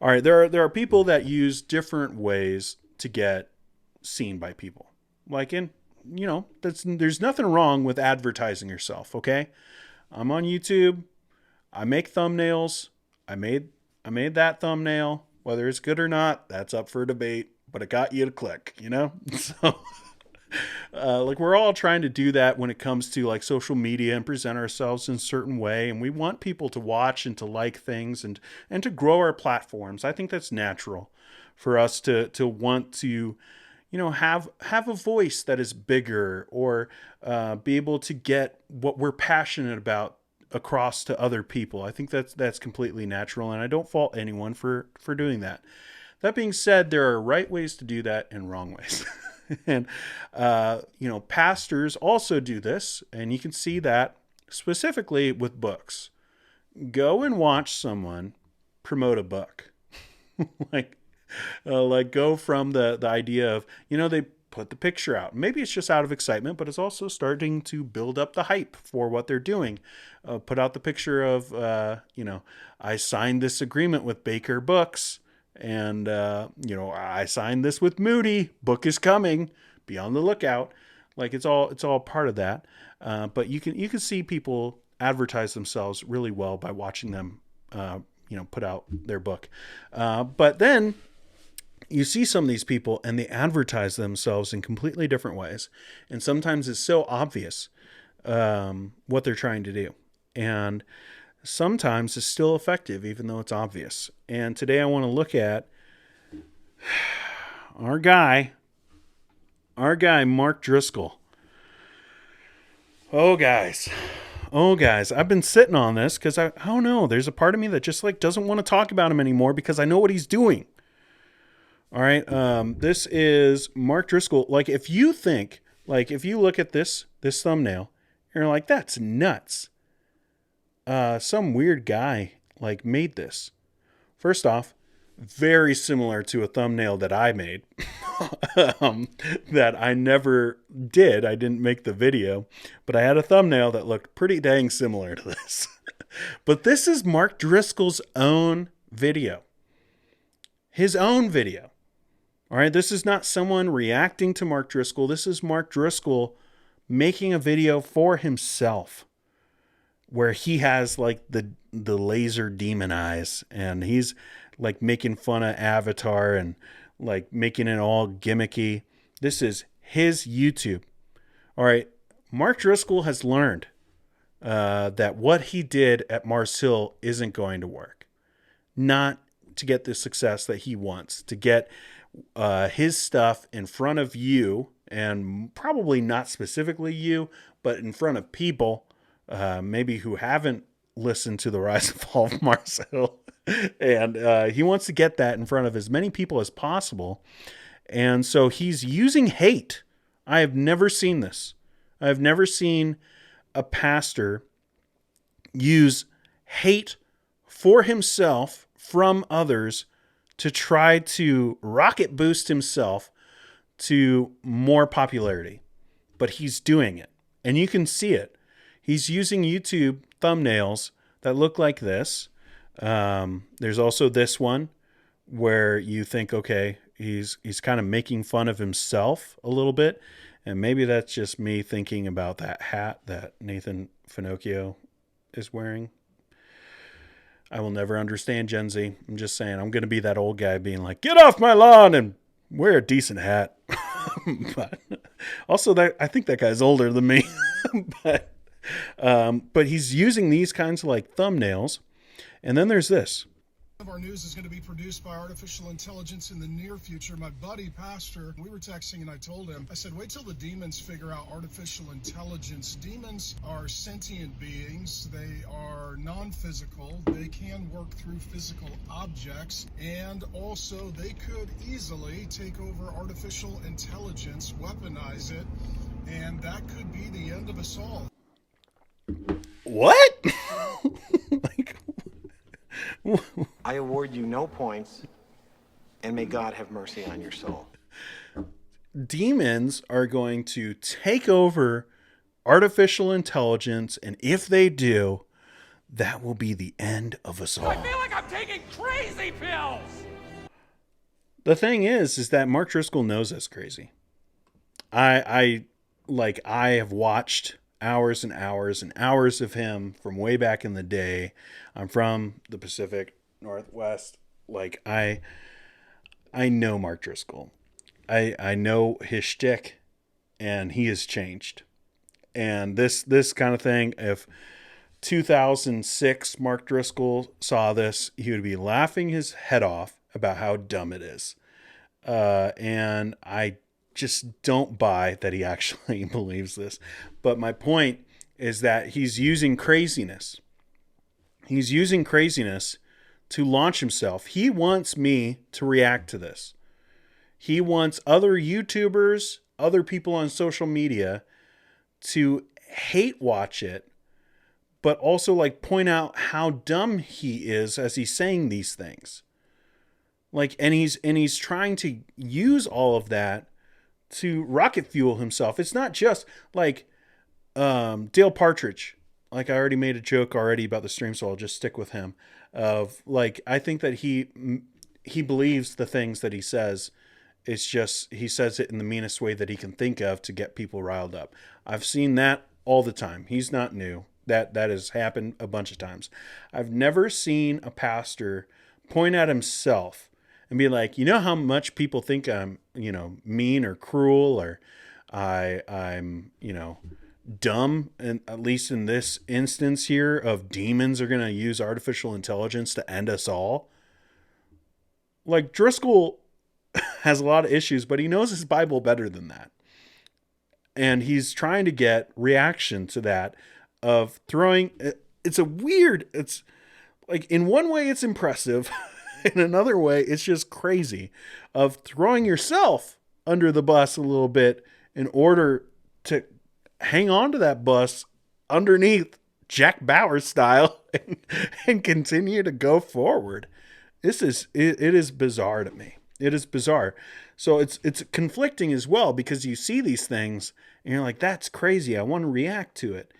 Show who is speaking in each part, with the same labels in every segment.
Speaker 1: All right, there are people that use different ways to get seen by people. Like there's nothing wrong with advertising yourself, okay? I'm on YouTube. I make thumbnails. I made that thumbnail. Whether it's good or not, that's up for debate, but it got you to click, So like we're all trying to do that when it comes to like social media and present ourselves in a certain way, and we want people to watch and to like things and to grow our platforms. I think that's natural for us to want to have a voice that is bigger, or be able to get what we're passionate about across to other people. I think that's completely natural, and I don't fault anyone for doing that. That being said, there are right ways to do that and wrong ways. And pastors also do this, and you can see that specifically with books. Go and watch someone promote a book. like go from the idea of, they put the picture out. Maybe it's just out of excitement, but it's also starting to build up the hype for what they're doing. Put out the picture of, I signed this agreement with Baker Books, and, I signed this with Moody. Book is coming. Be on the lookout. Like it's all part of that. But you can see people advertise themselves really well by watching them, put out their book. But then you see some of these people and they advertise themselves in completely different ways. And sometimes it's so obvious, what they're trying to do. And sometimes it's still effective, even though it's obvious. And today I want to look at our guy, Mark Driscoll. Oh, guys, I've been sitting on this because I don't know. There's a part of me that just like doesn't want to talk about him anymore because I know what he's doing. All right. This is Mark Driscoll. Like if you look at this thumbnail, you're like, that's nuts. Some weird guy like made this. First off, very similar to a thumbnail that I made that I never did. I didn't make the video, but I had a thumbnail that looked pretty dang similar to this. But this is Mark Driscoll's own video. His own video. All right. This is not someone reacting to Mark Driscoll. This is Mark Driscoll making a video for himself, where he has like the laser demon eyes, and he's like making fun of Avatar and like making it all gimmicky. This is his YouTube. All right. Mark Driscoll has learned that what he did at Mars Hill isn't going to work. Not to get the success that he wants, to get his stuff in front of you, and probably not specifically you, but in front of people maybe who haven't listened to the Rise and Fall of Mars Hill. And he wants to get that in front of as many people as possible. And so he's using hate. I have never seen this. I have never seen a pastor use hate for himself from others to try to rocket boost himself to more popularity. But he's doing it. And you can see it. He's using YouTube thumbnails that look like this. There's also this one where you think, okay, he's kind of making fun of himself a little bit. And maybe that's just me thinking about that hat that Nathan Finocchio is wearing. I will never understand Gen Z. I'm just saying, I'm going to be that old guy being like, get off my lawn and wear a decent hat. But also I think that guy's older than me, but he's using these kinds of like thumbnails. And then there's this.
Speaker 2: Of our news is going to be produced by artificial intelligence in the near future. My buddy, pastor, we were texting and I told him, I said, wait till the demons figure out artificial intelligence. Demons are sentient beings. They are non-physical. They can work through physical objects. And also they could easily take over artificial intelligence, weaponize it. And that could be the end of us all.
Speaker 1: What? Like,
Speaker 3: I award you no points, and may God have mercy on your soul.
Speaker 1: Demons are going to take over artificial intelligence, and if they do, that will be the end of us all.
Speaker 4: I feel like I'm taking crazy pills!
Speaker 1: The thing is that Mark Driscoll knows that's crazy. I have watched hours and hours and hours of him from way back in the day. I'm from the Pacific Northwest. I know Mark Driscoll. I know his shtick, and he has changed. And this kind of thing, if 2006 Mark Driscoll saw this, he would be laughing his head off about how dumb it is. And I just don't buy that he actually believes this. But my point is that he's using craziness. He's using craziness to launch himself. He wants me to react to this. He wants other YouTubers, other people on social media to hate watch it, but also like point out how dumb he is as he's saying these things. Like, and he's trying to use all of that to rocket fuel himself. It's not just like Dale Partridge. Like, I already made a joke already about the stream, so I'll just stick with him. Of like, I think that he believes the things that he says. It's just he says it in the meanest way that he can think of to get people riled up. I've seen that all the time. He's not new. That has happened a bunch of times. I've never seen a pastor point at himself and be like, you know how much people think I'm, mean or cruel, or I'm, dumb. And at least in this instance here of demons are going to use artificial intelligence to end us all. Like, Driscoll has a lot of issues, but he knows his Bible better than that. And he's trying to get reaction to that of throwing. It's like, in one way it's impressive. In another way, it's just crazy of throwing yourself under the bus a little bit in order to hang on to that bus underneath Jack Bauer style and continue to go forward. It is bizarre to me. It is bizarre. So it's conflicting as well, because you see these things and you're like, that's crazy. I want to react to it.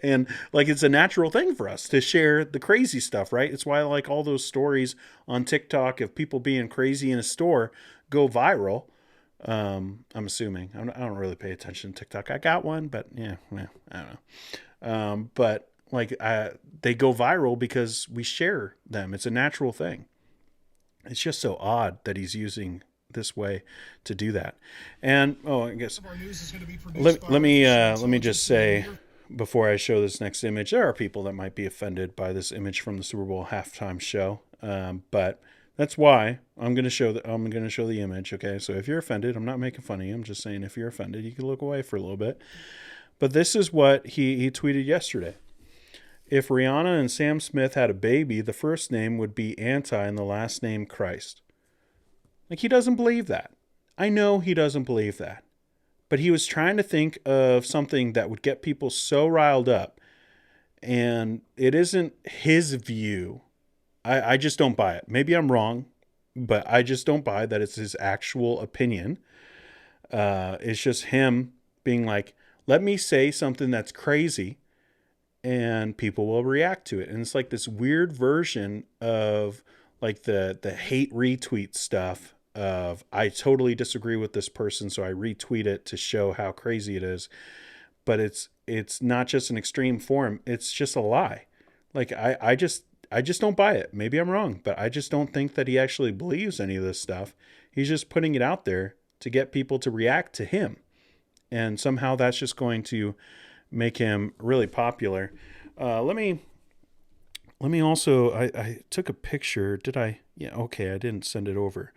Speaker 1: And like, it's a natural thing for us to share the crazy stuff, right? It's why I like all those stories on TikTok of people being crazy in a store go viral. I'm assuming. I don't really pay attention to TikTok. I got one, but yeah, well, I don't know. But like, they go viral because we share them. It's a natural thing. It's just so odd that he's using this way to do that. And I guess let me just say, before I show this next image, there are people that might be offended by this image from the Super Bowl halftime show, but that's why I'm going to show the image. Okay, so if you're offended, I'm not making fun of you. I'm just saying, if you're offended, you can look away for a little bit. But this is what he tweeted yesterday. If Rihanna and Sam Smith had a baby, the first name would be Anti and the last name Christ. Like, he doesn't believe that. I know he doesn't believe that. But he was trying to think of something that would get people so riled up. And it isn't his view. I just don't buy it. Maybe I'm wrong, but I just don't buy that it's his actual opinion. It's just him being like, let me say something that's crazy and people will react to it. And it's like this weird version of like the hate retweet stuff of, I totally disagree with this person, so I retweet it to show how crazy it is. But it's not just an extreme form. It's just a lie. Like, I just don't buy it. Maybe I'm wrong, but I just don't think that he actually believes any of this stuff. He's just putting it out there to get people to react to him. And somehow that's just going to make him really popular. Let me also, I took a picture. Did I? Yeah. Okay. I didn't send it over.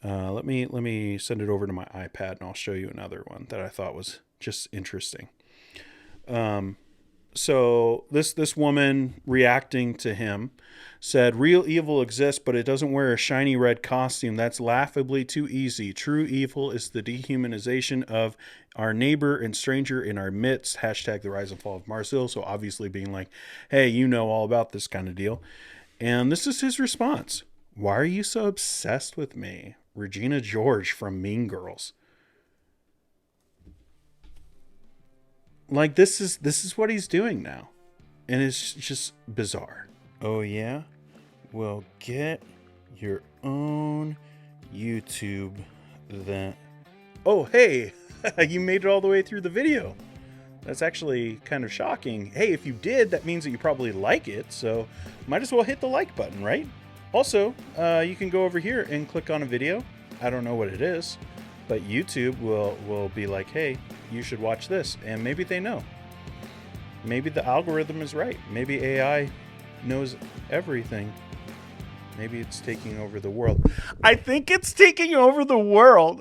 Speaker 1: Let me send it over to my iPad and I'll show you another one that I thought was just interesting. So this woman reacting to him said, real evil exists, but it doesn't wear a shiny red costume. That's laughably too easy. True evil is the dehumanization of our neighbor and stranger in our midst. Hashtag the rise and fall of Mars Hill. So obviously being like, hey, you know all about this kind of deal. And this is his response. Why are you so obsessed with me? Regina George from Mean Girls. Like, this is what he's doing now. And it's just bizarre. Oh, yeah? Well, get your own YouTube that... Oh, hey, you made it all the way through the video. That's actually kind of shocking. Hey, if you did, that means that you probably like it, so might as well hit the like button, right? Also, you can go over here and click on a video. I don't know what it is, but YouTube will be like, hey, you should watch this, and maybe they know. Maybe the algorithm is right. Maybe AI knows everything. Maybe it's taking over the world. I think it's taking over the world.